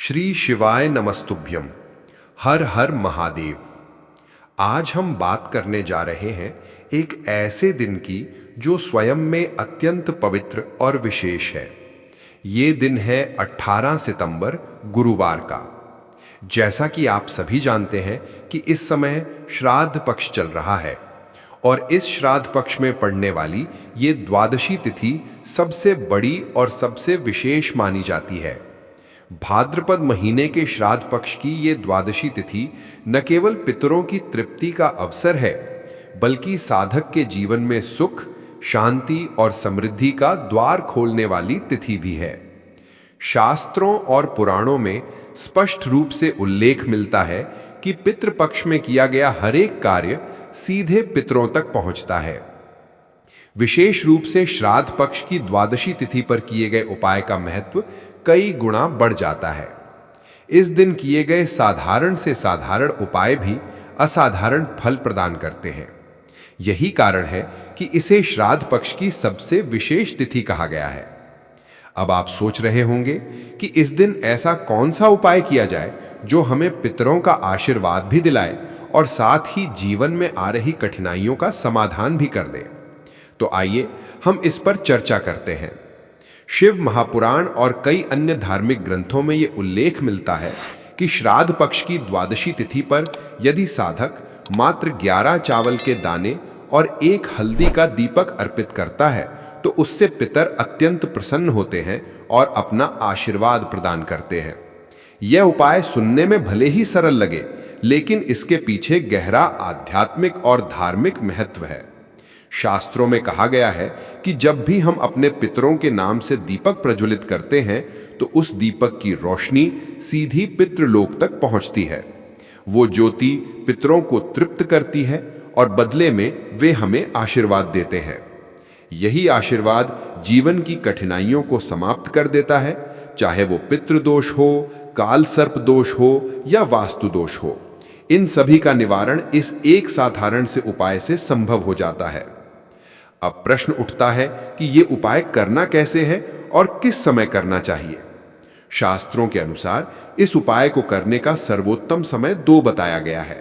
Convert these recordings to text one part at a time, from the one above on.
श्री शिवाय नमस्तुभ्यम। हर हर महादेव। आज हम बात करने जा रहे हैं एक ऐसे दिन की जो स्वयं में अत्यंत पवित्र और विशेष है। ये दिन है 18 सितंबर गुरुवार का। जैसा कि आप सभी जानते हैं कि इस समय श्राद्ध पक्ष चल रहा है और इस श्राद्ध पक्ष में पड़ने वाली ये द्वादशी तिथि सबसे बड़ी और सबसे विशेष मानी जाती है। भाद्रपद महीने के श्राद्ध पक्ष की ये द्वादशी तिथि न केवल पितरों की तृप्ति का अवसर है, बल्कि साधक के जीवन में सुख, शांति और समृद्धि का द्वार खोलने वाली तिथि भी है। शास्त्रों और पुराणों में स्पष्ट रूप से उल्लेख मिलता है कि पितृपक्ष में किया गया हर एक कार्य सीधे पितरों तक पहुंचता है। विशेष रूप से श्राद्ध पक्ष की द्वादशी तिथि पर किए गए उपाय का महत्व कई गुना बढ़ जाता है। इस दिन किए गए साधारण से साधारण उपाय भी असाधारण फल प्रदान करते हैं। यही कारण है कि इसे श्राद्ध पक्ष की सबसे विशेष तिथि कहा गया है। अब आप सोच रहे होंगे कि इस दिन ऐसा कौन सा उपाय किया जाए जो हमें पितरों का आशीर्वाद भी दिलाए और साथ ही जीवन में आ रही कठिनाइयों का समाधान भी कर दे। तो आइए हम इस पर चर्चा करते हैं। शिव महापुराण और कई अन्य धार्मिक ग्रंथों में ये उल्लेख मिलता है कि श्राद्ध पक्ष की द्वादशी तिथि पर यदि साधक मात्र 11 चावल के दाने और 1 हल्दी का दीपक अर्पित करता है तो उससे पितर अत्यंत प्रसन्न होते हैं और अपना आशीर्वाद प्रदान करते हैं। यह उपाय सुनने में भले ही सरल लगे, लेकिन इसके पीछे गहरा आध्यात्मिक और धार्मिक महत्व है। शास्त्रों में कहा गया है कि जब भी हम अपने पितरों के नाम से दीपक प्रज्वलित करते हैं तो उस दीपक की रोशनी सीधी पितृलोक तक पहुंचती है। वो ज्योति पितरों को तृप्त करती है और बदले में वे हमें आशीर्वाद देते हैं। यही आशीर्वाद जीवन की कठिनाइयों को समाप्त कर देता है, चाहे वो पितृदोष हो, काल सर्प दोष हो या वास्तु दोष हो। इन सभी का निवारण इस एक साधारण से उपाय से संभव हो जाता है। अब प्रश्न उठता है कि ये उपाय करना कैसे है और किस समय करना चाहिए। शास्त्रों के अनुसार इस उपाय को करने का सर्वोत्तम समय 2 बताया गया है।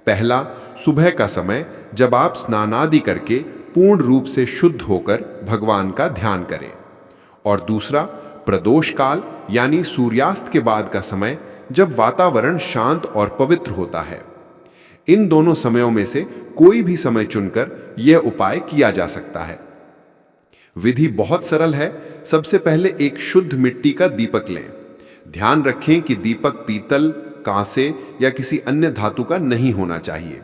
पहला, सुबह का समय, जब आप स्नानादि करके पूर्ण रूप से शुद्ध होकर भगवान का ध्यान करें। और दूसरा, प्रदोष काल यानी सूर्यास्त के बाद का समय, जब वातावरण शांत और पवित्र होता है। इन दोनों समयों में से कोई भी समय चुनकर यह उपाय किया जा सकता है। विधि बहुत सरल है। सबसे पहले एक शुद्ध मिट्टी का दीपक लें। ध्यान रखें कि दीपक पीतल, कांसे या किसी अन्य धातु का नहीं होना चाहिए।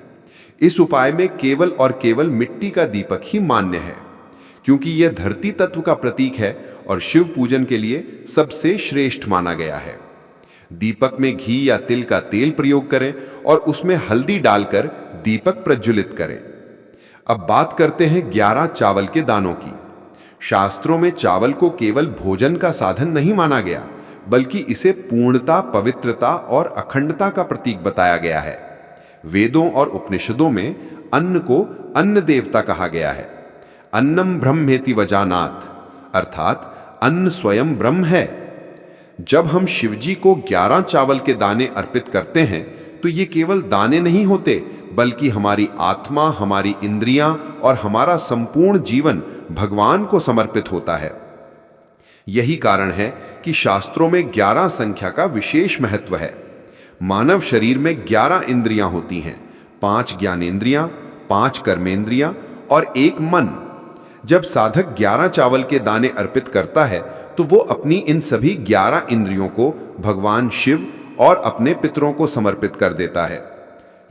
इस उपाय में केवल और केवल मिट्टी का दीपक ही मान्य है, क्योंकि यह धरती तत्व का प्रतीक है और शिव पूजन के लिए सबसे श्रेष्ठ माना गया है। दीपक में घी या तिल का तेल प्रयोग करें और उसमें हल्दी डालकर दीपक प्रज्वलित करें। अब बात करते हैं 11 चावल के दानों की। शास्त्रों में चावल को केवल भोजन का साधन नहीं माना गया, बल्कि इसे पूर्णता, पवित्रता और अखंडता का प्रतीक बताया गया है। वेदों और उपनिषदों में अन्न को अन्न देवता कहा गया है। अन्नम ब्रह्मेति वजानात, अर्थात अन्न स्वयं ब्रह्म है। जब हम शिवजी को 11 चावल के दाने अर्पित करते हैं तो ये केवल दाने नहीं होते, बल्कि हमारी आत्मा, हमारी इंद्रियां और हमारा संपूर्ण जीवन भगवान को समर्पित होता है। यही कारण है कि शास्त्रों में 11 संख्या का विशेष महत्व है। मानव शरीर में 11 इंद्रियां होती हैं, 5 ज्ञानेंद्रियां, 5 कर्मेंद्रियां और 1 मन। जब साधक 11 चावल के दाने अर्पित करता है तो वो अपनी इन सभी 11 इंद्रियों को भगवान शिव और अपने पितरों को समर्पित कर देता है।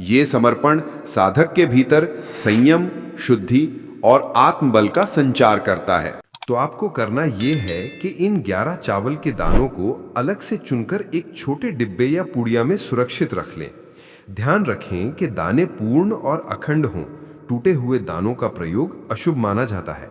ये समर्पण साधक के भीतर संयम, शुद्धि और आत्मबल का संचार करता है। तो आपको करना ये है कि इन 11 चावल के दानों को अलग से चुनकर एक छोटे डिब्बे या पुड़िया में सुरक्षित रख लें। ध्यान रखें कि दाने पूर्ण और अखंड हों। टूटे हुए दानों का प्रयोग अशुभ माना जाता है।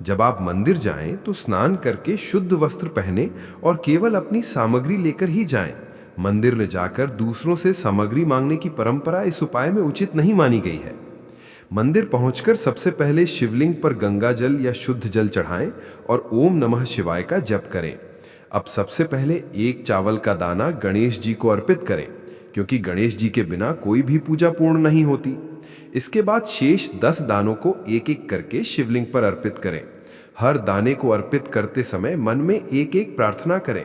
जब आप मंदिर जाएं तो स्नान करके शुद्ध वस्त्र पहने और केवल अपनी सामग्री लेकर ही जाएं। मंदिर में जाकर दूसरों से सामग्री मांगने की परंपरा इस उपाय में उचित नहीं मानी गई है। मंदिर पहुंचकर सबसे पहले शिवलिंग पर गंगा जल या शुद्ध जल चढ़ाएं और ओम नमः शिवाय का जप करें। अब सबसे पहले एक चावल का दाना गणेश जी को अर्पित करें, क्योंकि गणेश जी के बिना कोई भी पूजा पूर्ण नहीं होती। इसके बाद शेष 10 दानों को एक एक करके शिवलिंग पर अर्पित करें। हर दाने को अर्पित करते समय मन में एक एक प्रार्थना करें।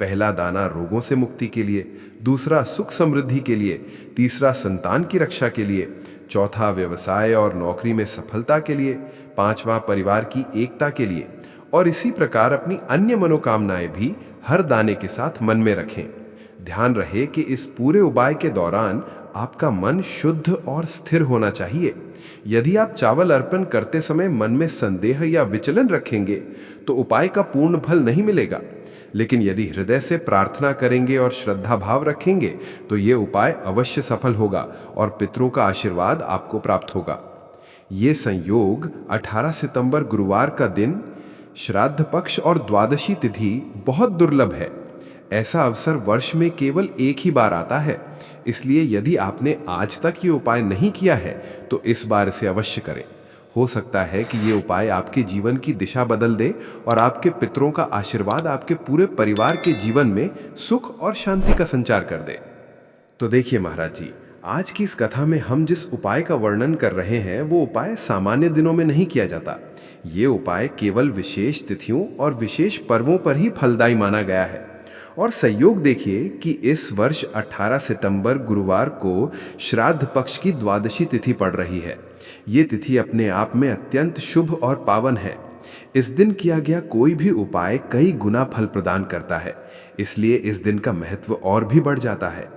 पहला दाना रोगों से मुक्ति के लिए, दूसरा सुख समृद्धि के लिए, तीसरा संतान की रक्षा के लिए, चौथा व्यवसाय और नौकरी में सफलता के लिए, पांचवा परिवार की एकता के लिए, और इसी प्रकार अपनी अन्य मनोकामनाएं भी हर दाने के साथ मन में रखें। ध्यान रहे कि इस पूरे उपाय के दौरान आपका मन शुद्ध और स्थिर होना चाहिए। यदि आप चावल अर्पण करते समय मन में संदेह या विचलन रखेंगे तो उपाय का पूर्ण फल नहीं मिलेगा। लेकिन यदि हृदय से प्रार्थना करेंगे और श्रद्धा भाव रखेंगे तो ये उपाय अवश्य सफल होगा और पितरों का आशीर्वाद आपको प्राप्त होगा। ये संयोग 18 सितंबर गुरुवार का दिन, श्राद्ध पक्ष और द्वादशी तिथि बहुत दुर्लभ है। ऐसा अवसर वर्ष में केवल एक ही बार आता है। इसलिए यदि आपने आज तक ये उपाय नहीं किया है तो इस बार इसे अवश्य करें। हो सकता है कि ये उपाय आपके जीवन की दिशा बदल दे और आपके पितरों का आशीर्वाद आपके पूरे परिवार के जीवन में सुख और शांति का संचार कर दे। तो देखिए महाराज जी, आज की इस कथा में हम जिस उपाय का वर्णन कर रहे हैं वो उपाय सामान्य दिनों में नहीं किया जाता। ये उपाय केवल विशेष तिथियों और विशेष पर्वों पर ही फलदायी माना गया है। और संयोग देखिए कि इस वर्ष 18 सितंबर गुरुवार को श्राद्ध पक्ष की द्वादशी तिथि पड़ रही है। ये तिथि अपने आप में अत्यंत शुभ और पावन है। इस दिन किया गया कोई भी उपाय कई गुना फल प्रदान करता है, इसलिए इस दिन का महत्व और भी बढ़ जाता है।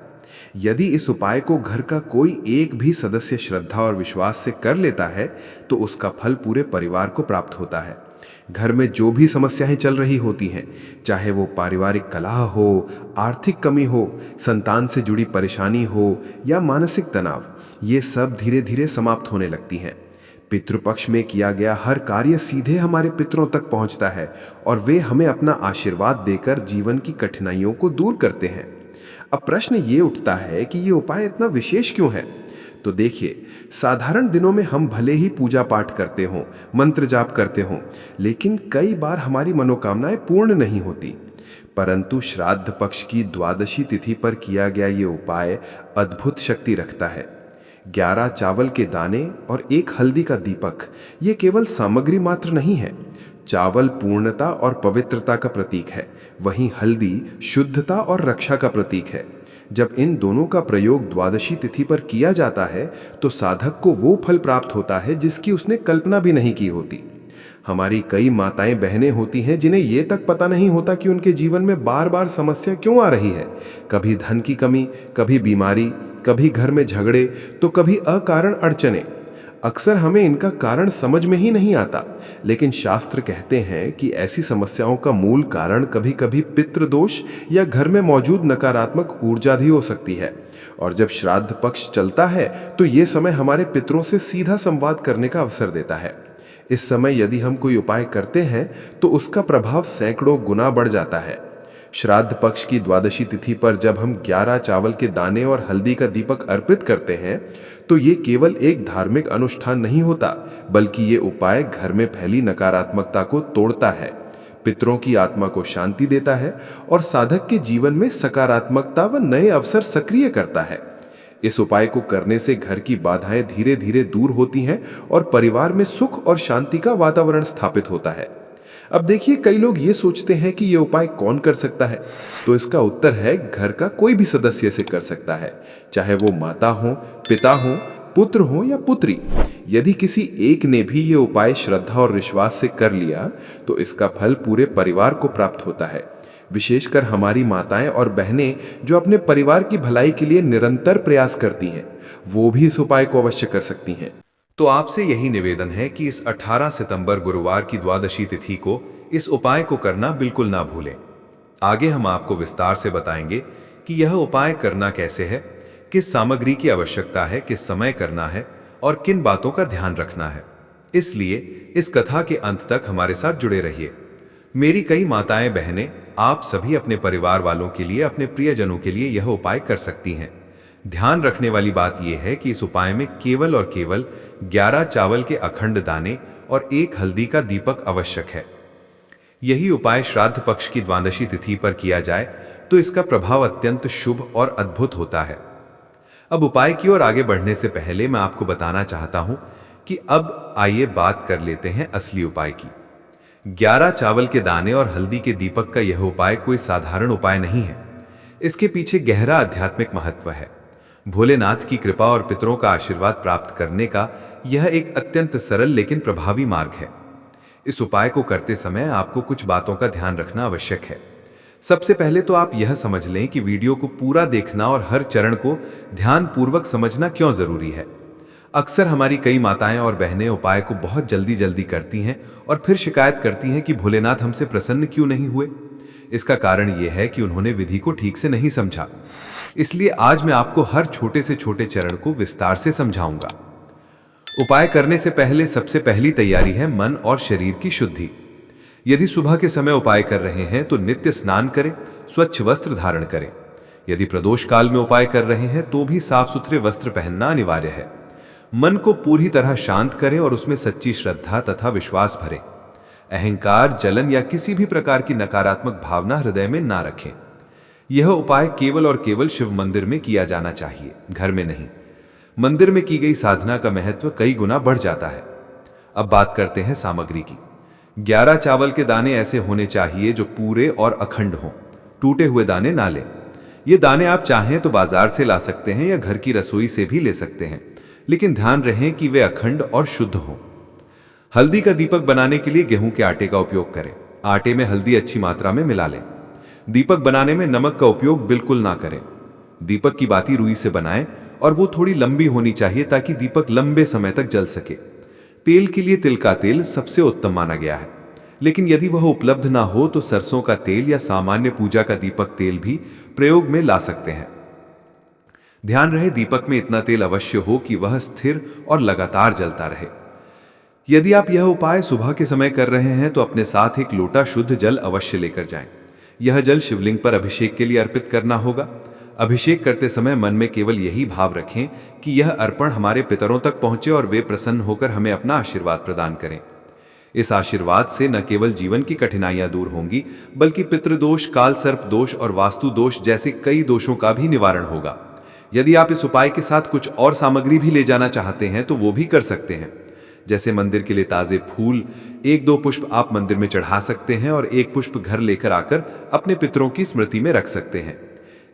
यदि इस उपाय को घर का कोई एक भी सदस्य श्रद्धा और विश्वास से कर लेता है तो उसका फल पूरे परिवार को प्राप्त होता है। घर में जो भी समस्याएं चल रही होती हैं, चाहे वो पारिवारिक कलह हो, आर्थिक कमी हो, संतान से जुड़ी परेशानी हो या मानसिक तनाव, ये सब धीरे धीरे समाप्त होने लगती हैं। पितृपक्ष में किया गया हर कार्य सीधे हमारे पितरों तक पहुंचता है और वे हमें अपना आशीर्वाद देकर जीवन की कठिनाइयों को दूर करते हैं। अब प्रश्न ये उठता है कि ये उपाय इतना विशेष क्यों है? तो देखिए, साधारण दिनों में हम भले ही पूजा पाठ करते हों, मंत्र जाप करते हों, लेकिन कई बार हमारी मनोकामनाएं पूर्ण नहीं होती। परंतु श्राद्ध पक्ष की द्वादशी तिथि पर किया गया ये उपाय अद्भुत शक्ति रखता है। 11 चावल के दाने और 1 हल्दी का दीपक, ये केवल सामग्री मात्र नहीं है। चावल पूर्णता और पवित्रता का प्रतीक है, वहीं हल्दी शुद्धता और रक्षा का प्रतीक है। जब इन दोनों का प्रयोग द्वादशी तिथि पर किया जाता है तो साधक को वो फल प्राप्त होता है जिसकी उसने कल्पना भी नहीं की होती। हमारी कई माताएं बहनें होती हैं जिन्हें ये तक पता नहीं होता कि उनके जीवन में बार बार समस्या क्यों आ रही है। कभी धन की कमी, कभी बीमारी, कभी घर में झगड़े, तो कभी अकारण अड़चने। अक्सर हमें इनका कारण समझ में ही नहीं आता, लेकिन शास्त्र कहते हैं कि ऐसी समस्याओं का मूल कारण कभी कभी पितृदोष या घर में मौजूद नकारात्मक ऊर्जा भी हो सकती है। और जब श्राद्ध पक्ष चलता है तो ये समय हमारे पितरों से सीधा संवाद करने का अवसर देता है। इस समय यदि हम कोई उपाय करते हैं तो उसका प्रभाव सैकड़ों गुना बढ़ जाता है। श्राद्ध पक्ष की द्वादशी तिथि पर जब हम 11 चावल के दाने और हल्दी का दीपक अर्पित करते हैं तो ये केवल एक धार्मिक अनुष्ठान नहीं होता, बल्कि ये उपाय घर में फैली नकारात्मकता को तोड़ता है, पितरों की आत्मा को शांति देता है और साधक के जीवन में सकारात्मकता व नए अवसर सक्रिय करता है। इस उपाय को करने से घर की बाधाएं धीरे धीरे दूर होती हैं और परिवार में सुख और शांति का वातावरण स्थापित होता है। अब देखिए, कई लोग ये सोचते हैं कि ये उपाय कौन कर सकता है, तो इसका उत्तर है घर का कोई भी सदस्य से कर सकता है, चाहे वो माता हो, पिता हो, पुत्र हो या पुत्री। यदि किसी एक ने भी ये उपाय श्रद्धा और विश्वास से कर लिया तो इसका फल पूरे परिवार को प्राप्त होता है। विशेषकर हमारी माताएं और बहनें जो अपने परिवार की भलाई के लिए निरंतर प्रयास करती हैं, वो भी इस उपाय को अवश्य कर सकती हैं। तो आपसे यही निवेदन है कि इस 18 सितंबर गुरुवार की द्वादशी तिथि को इस उपाय को करना बिल्कुल ना भूलें। आगे हम आपको विस्तार से बताएंगे कि यह उपाय करना कैसे है, किस सामग्री की आवश्यकता है, किस समय करना है और किन बातों का ध्यान रखना है। इसलिए इस कथा के अंत तक हमारे साथ जुड़े रहिए। मेरी कई माताएं बहनें, आप सभी अपने परिवार वालों के लिए, अपने प्रियजनों के लिए यह उपाय कर सकती हैं। ध्यान रखने वाली बात यह है कि इस उपाय में केवल और केवल 11 चावल के अखंड दाने और 1 हल्दी का दीपक आवश्यक है। यही उपाय श्राद्ध पक्ष की द्वादशी तिथि पर किया जाए तो इसका प्रभाव अत्यंत शुभ और अद्भुत होता है। अब उपाय की ओर आगे बढ़ने से पहले मैं आपको बताना चाहता हूं कि अब आइए बात कर लेते हैं असली उपाय की। 11 चावल के दाने और हल्दी के दीपक का यह उपाय कोई साधारण उपाय नहीं है। इसके पीछे गहरा आध्यात्मिक महत्व है। भोलेनाथ की कृपा और पितरों का आशीर्वाद प्राप्त करने का यह एक अत्यंत सरल लेकिन प्रभावी मार्ग है। इस उपाय को करते समय आपको कुछ बातों का ध्यान रखना आवश्यक है। सबसे पहले तो आप यह समझ लें कि वीडियो को पूरा देखना और हर चरण को ध्यानपूर्वक समझना क्यों जरूरी है। अक्सर हमारी कई माताएं और बहनें उपाय को बहुत जल्दी करती हैं और फिर शिकायत करती हैं कि भोलेनाथ हमसे प्रसन्न क्यों नहीं हुए। इसका कारण यह है कि उन्होंने विधि को ठीक से नहीं समझा। इसलिए आज मैं आपको हर छोटे से छोटे चरण को विस्तार से समझाऊंगा। उपाय करने से पहले सबसे पहली तैयारी है मन और शरीर की शुद्धि। यदि सुबह के समय उपाय कर रहे हैं तो नित्य स्नान करें, स्वच्छ वस्त्र धारण करें। यदि प्रदोष काल में उपाय कर रहे हैं तो भी साफ सुथरे वस्त्र पहनना अनिवार्य है। मन को पूरी तरह शांत करें और उसमें सच्ची श्रद्धा तथा विश्वास भरें। अहंकार, जलन या किसी भी प्रकार की नकारात्मक भावना हृदय में ना रखें। यह उपाय केवल और केवल शिव मंदिर में किया जाना चाहिए, घर में नहीं। मंदिर में की गई साधना का महत्व कई गुना बढ़ जाता है। अब बात करते हैं सामग्री की। 11 चावल के दाने ऐसे होने चाहिए जो पूरे और अखंड हों। टूटे हुए दाने ना लें। ये दाने आप चाहें तो बाजार से ला सकते हैं या घर की रसोई से भी ले सकते हैं, लेकिन ध्यान रहे कि वे अखंड और शुद्ध हों। हल्दी का दीपक बनाने के लिए गेहूं के आटे का उपयोग करें। आटे में हल्दी अच्छी मात्रा में मिला लें। दीपक बनाने में नमक का उपयोग बिल्कुल ना करें। दीपक की बाती रुई से बनाएं और वो थोड़ी लंबी होनी चाहिए ताकि दीपक लंबे समय तक जल सके। तेल के लिए तिल का तेल सबसे उत्तम माना गया है, लेकिन यदि वह उपलब्ध ना हो तो सरसों का तेल या सामान्य पूजा का दीपक तेल भी प्रयोग में ला सकते हैं। ध्यान रहे दीपक में इतना तेल अवश्य हो कि वह स्थिर और लगातार जलता रहे। यदि आप यह उपाय सुबह के समय कर रहे हैं तो अपने साथ एक लोटा शुद्ध जल अवश्य लेकर जाएं। यह जल शिवलिंग पर अभिषेक के लिए अर्पित करना होगा। अभिषेक करते समय मन में केवल यही भाव रखें कि यह अर्पण हमारे पितरों तक पहुंचे और वे प्रसन्न होकर हमें अपना आशीर्वाद प्रदान करें। इस आशीर्वाद से न केवल जीवन की कठिनाइयां दूर होंगी, बल्कि पितृदोष, काल सर्प दोष और वास्तु दोष जैसे कई दोषों का भी निवारण होगा। यदि आप इस उपाय के साथ कुछ और सामग्री भी ले जाना चाहते हैं तो वो भी कर सकते हैं। जैसे मंदिर के लिए ताजे फूल, 1-2 पुष्प आप मंदिर में चढ़ा सकते हैं और 1 पुष्प घर लेकर आकर अपने पितरों की स्मृति में रख सकते हैं।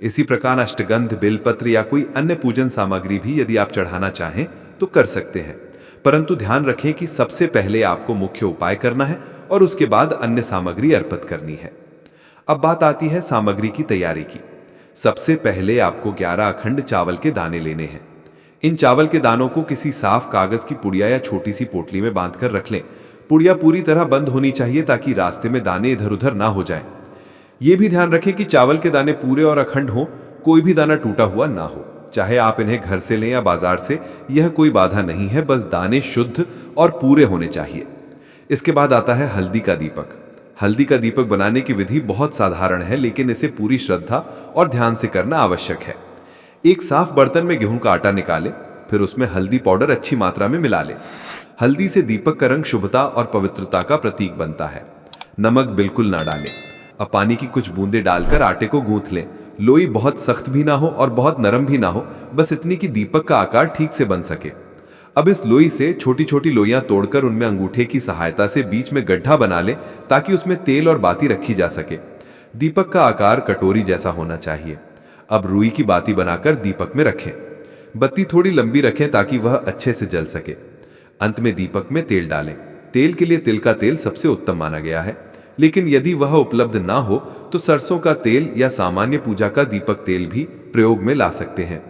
इसी प्रकार अष्टगंध, बेलपत्र या कोई अन्य पूजन सामग्री भी यदि आप चढ़ाना चाहें तो कर सकते हैं, परंतु ध्यान रखें कि सबसे पहले आपको मुख्य उपाय करना है और उसके बाद अन्य सामग्री अर्पित करनी है। अब बात आती है सामग्री की तैयारी की। सबसे पहले आपको 11 अखंड चावल के दाने लेने हैं। इन चावल के दानों को किसी साफ कागज की पुड़िया या छोटी सी पोटली में बांधकर रख लें। पुड़िया पूरी तरह बंद होनी चाहिए ताकि रास्ते में दाने इधर उधर ना हो जाएं। यह भी ध्यान रखें कि चावल के दाने पूरे और अखंड हों, कोई भी दाना टूटा हुआ ना हो। चाहे आप इन्हें घर से लें या बाजार से, यह कोई बाधा नहीं है, बस दाने शुद्ध और पूरे होने चाहिए। इसके बाद आता है हल्दी का दीपक। हल्दी का दीपक बनाने की विधि बहुत साधारण है, लेकिन इसे पूरी श्रद्धा और ध्यान से करना आवश्यक है। एक साफ बर्तन में गेहूं का आटा निकालें, फिर उसमें हल्दी पाउडर अच्छी मात्रा में मिला लें। हल्दी से दीपक का रंग शुभता और पवित्रता का प्रतीक बनता है। नमक बिल्कुल ना डालें। अब पानी की कुछ बूंदें डालकर आटे को गूंथ लें। लोई बहुत सख्त भी ना हो और बहुत नरम भी ना हो, बस इतनी कि दीपक का आकार ठीक से बन सके। अब इस लोई से छोटी छोटी लोइयां तोड़कर उनमें अंगूठे की सहायता से बीच में गड्ढा बना लें ताकि उसमें तेल और बाती रखी जा सके। दीपक का आकार कटोरी जैसा होना चाहिए। अब रुई की बाती बनाकर दीपक में रखें। बत्ती थोड़ी लंबी रखें ताकि वह अच्छे से जल सके। अंत में दीपक में तेल डालें। तेल के लिए तिल का तेल सबसे उत्तम माना गया है, लेकिन यदि वह उपलब्ध ना हो तो सरसों का तेल या सामान्य पूजा का दीपक तेल भी प्रयोग में ला सकते हैं।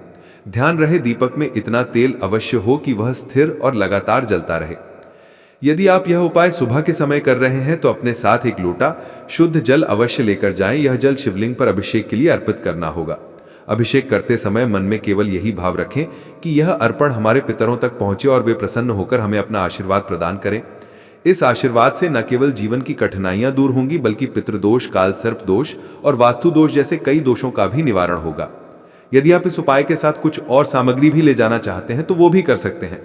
ध्यान रहे दीपक में इतना तेल अवश्य हो कि वह स्थिर और लगातार जलता रहे। यदि आप यह उपाय सुबह के समय कर रहे हैं तो अपने साथ एक लोटा शुद्ध जल अवश्य लेकर जाएं। यह जल शिवलिंग पर अभिषेक के लिए अर्पित करना होगा। अभिषेक करते समय मन में केवल यही भाव रखें कि यह अर्पण हमारे पितरों तक पहुंचे और वे प्रसन्न होकर हमें अपना आशीर्वाद प्रदान करें। इस आशीर्वाद से न केवल जीवन की कठिनाइयां दूर होंगी, बल्कि पितृदोष, काल सर्प दोष और वास्तु दोष जैसे कई दोषों का भी निवारण होगा। यदि आप इस उपाय के साथ कुछ और सामग्री भी ले जाना चाहते हैं तो वो भी कर सकते हैं,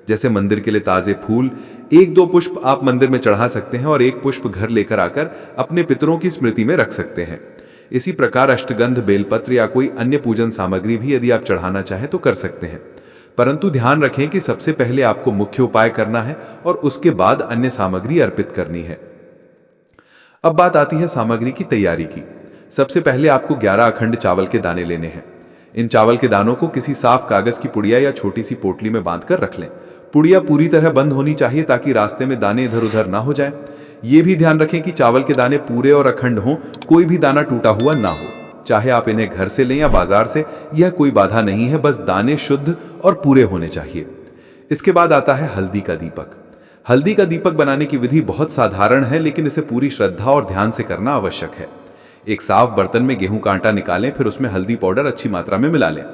जैसे मंदिर के लिए ताजे फूल, 1-2 पुष्प आप मंदिर में चढ़ा सकते हैं और 1 पुष्प घर लेकर आकर अपने पितरों की स्मृति में रख सकते हैं। इसी प्रकार अष्टगंध, बेलपत्र या कोई अन्य पूजन सामग्री भी यदि आप चढ़ाना चाहें तो कर सकते हैं, परंतु ध्यान रखें कि सबसे पहले आपको मुख्य उपाय करना है और उसके बाद अन्य सामग्री अर्पित करनी है। अब बात आती है सामग्री की तैयारी की। सबसे पहले आपको 11 अखंड चावल के दाने लेने हैं। इन चावल के दानों को किसी साफ कागज की पुड़िया या छोटी सी पोटली में बांधकर रख लें। पुड़िया पूरी तरह बंद होनी चाहिए ताकि रास्ते में दाने इधर उधर ना हो जाए। ये भी ध्यान रखें कि चावल के दाने पूरे और अखंड हों, कोई भी दाना टूटा हुआ ना हो। चाहे आप इन्हें घर से लें या बाजार से, यह कोई बाधा नहीं है, बस दाने शुद्ध और पूरे होने चाहिए। इसके बाद आता है हल्दी का दीपक। हल्दी का दीपक बनाने की विधि बहुत साधारण है, लेकिन इसे पूरी श्रद्धा और ध्यान से करना आवश्यक है। एक साफ बर्तन में गेहूं का आटा निकालें, फिर उसमें हल्दी पाउडर अच्छी मात्रा में मिला लें।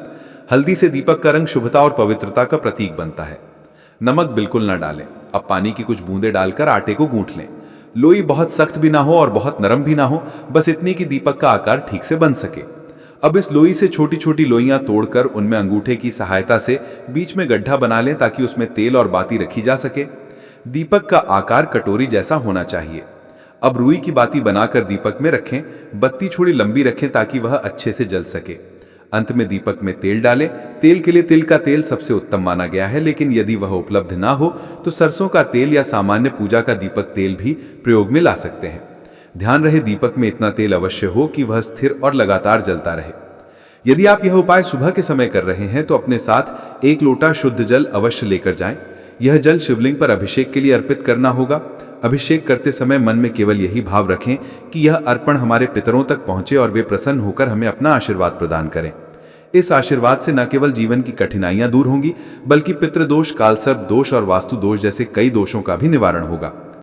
हल्दी से दीपक का रंग शुभता और पवित्रता का प्रतीक बनता है। नमक बिल्कुल ना डालें। अब पानी की कुछ बूंदें डालकर आटे को गूंथ लें। लोई बहुत सख्त भी ना हो और बहुत नरम भी ना हो, बस इतनी कि दीपक का आकार ठीक से बन सके। अब इस लोई से छोटी छोटी लोइयां तोड़कर उनमें अंगूठे की सहायता से बीच में गड्ढा बना लें ताकि उसमें तेल और बाती रखी जा सके। दीपक का आकार कटोरी जैसा होना चाहिए। अब रुई की बाती बनाकर दीपक में रखें। बत्ती थोड़ी लंबी रखें ताकि वह अच्छे से जल सके। अंत में दीपक में तेल डालें। तेल के लिए तिल का तेल सबसे उत्तम माना गया है, लेकिन यदि वह उपलब्ध ना हो तो सरसों का तेल या सामान्य पूजा का दीपक तेल भी प्रयोग में ला सकते हैं। ध्यान रहे दीपक में इतना तेल अवश्य हो कि वह स्थिर और लगातार जलता रहे। यदि आप यह उपाय सुबह के समय कर रहे हैं तो अपने साथ 1 लोटा शुद्ध जल अवश्य लेकर जाएं। यह जल शिवलिंग पर अभिषेक के लिए अर्पित करना होगा। अभिषेक करते समय मन में केवल यही भाव रखें कि यह अर्पण हमारे पितरों तक पहुंचे और वे प्रसन्न होकर हमें अपना आशीर्वाद प्रदान करें। इस आशीर्वाद से न केवल जीवन की कठिनाइयां दूर होंगी, बल्कि पितृदोष, कालसर्प दोष और वास्तु दोष जैसे कई दोषों का भी निवारण होगा।